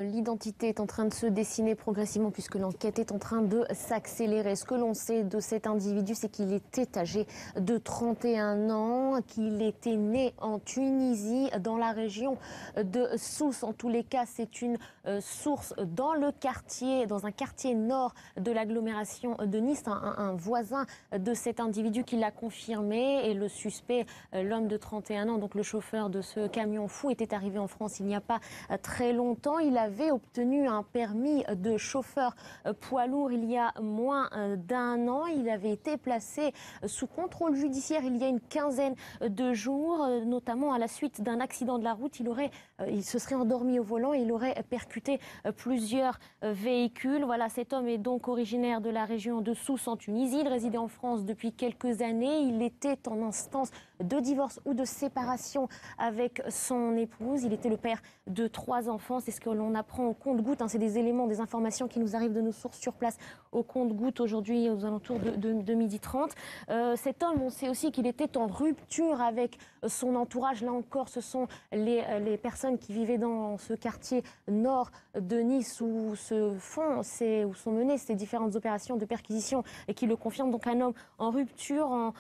L'identité est en train de se dessiner progressivement puisque l'enquête est en train de s'accélérer. Ce que l'on sait de cet individu, c'est qu'il était âgé de 31 ans, qu'il était né en Tunisie, dans la région de Sousse. En tous les cas, c'est une source dans le quartier, dans un quartier nord de l'agglomération de Nice, un voisin de cet individu qui l'a confirmé. Et le suspect, l'homme de 31 ans, donc le chauffeur de ce camion fou, était arrivé en France il n'y a pas très longtemps. Il avait obtenu un permis de chauffeur poids lourd il y a moins d'un an. Il avait été placé sous contrôle judiciaire il y a une quinzaine de jours, notamment à la suite d'un accident de la route. Il se serait endormi au volant et il aurait percuté plusieurs véhicules. Voilà, cet homme est donc originaire de la région de Sousse en Tunisie. Il résidait en France depuis quelques années. Il était en instance de divorce ou de séparation avec son épouse. Il était le père de 3 enfants. C'est ce que l'on apprend au compte-gouttes. C'est des éléments, des informations qui nous arrivent de nos sources sur place au compte-gouttes aujourd'hui aux alentours de 12h30. Cet homme, on sait aussi qu'il était en rupture avec son entourage. Là encore, ce sont les personnes qui vivaient dans ce quartier nord de Nice où sont menées ces différentes opérations de perquisition et qui le confirment. Donc un homme en rupture,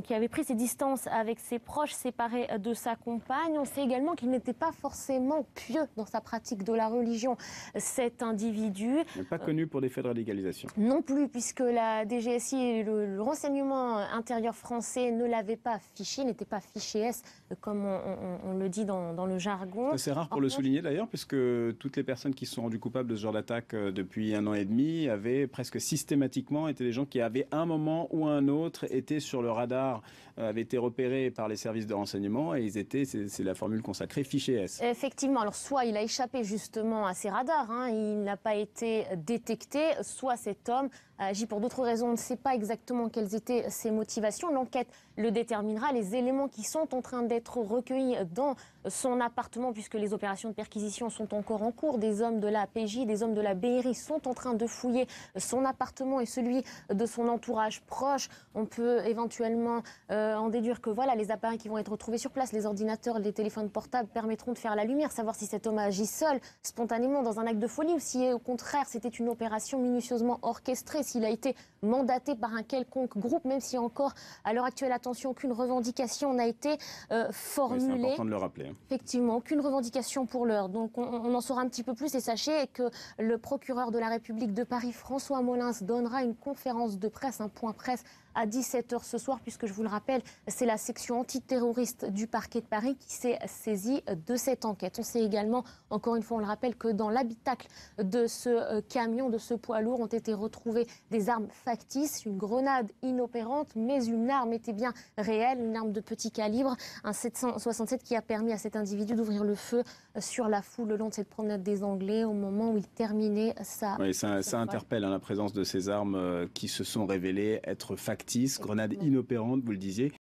qui avait pris ses distances avec ses proches, séparé de sa compagne. On sait également qu'il n'était pas forcément pieux dans sa pratique de la religion, cet individu. Il n'est pas connu pour des faits de radicalisation. Non plus, puisque la DGSI et le renseignement intérieur français ne l'avaient pas fiché, n'était pas fiché S, comme on le dit dans le jargon. C'est rare pour le souligner d'ailleurs, puisque toutes les personnes qui se sont rendues coupables de ce genre d'attaque depuis 1 an et demi avaient presque systématiquement été des gens qui avaient un moment ou un autre été sur le radar, avaient été repérés par les services de renseignement et ils étaient, c'est la formule consacrée, fiché S. Effectivement, alors soit il a échappé justement à ces radars, il n'a pas été détecté, soit cet homme a agi pour d'autres raisons. On ne sait pas exactement quelles étaient ses motivations. L'enquête le déterminera. Les éléments qui sont en train d'être recueillis dans son appartement, puisque les opérations de perquisition sont encore en cours, des hommes de la PJ, des hommes de la BRI sont en train de fouiller son appartement et celui de son entourage proche. On peut éventuellement en déduire que voilà, les appareils qui vont être retrouvés sur place, les ordinateurs, les téléphones portables permettront de faire la lumière, savoir si cet homme a agi seul, spontanément, dans un acte de folie, ou si au contraire c'était une opération minutieusement orchestrée, s'il a été mandaté par un quelconque groupe, même si encore à l'heure actuelle, attention, aucune revendication n'a été formulée. Oui, c'est important de le rappeler. Effectivement, aucune revendication pour l'heure. Donc on en saura un petit peu plus et sachez que le procureur de la République de Paris, François Molins, donnera une conférence de presse, un point presse à 17h ce soir, puisque je vous le rappelle, c'est la section antiterroriste du parquet de Paris qui s'est saisie de cette enquête. On sait également, encore une fois, on le rappelle, que dans l'habitacle de ce camion, de ce poids lourd, ont été retrouvées des armes factices, une grenade inopérante, mais une arme était bien réelle, une arme de petit calibre, un 767 qui a permis à cet individu d'ouvrir le feu sur la foule le long de cette promenade des Anglais au moment où il terminait sa... Oui, ça interpelle la présence de ces armes qui se sont révélées être factices, grenades inopérantes, vous le disiez.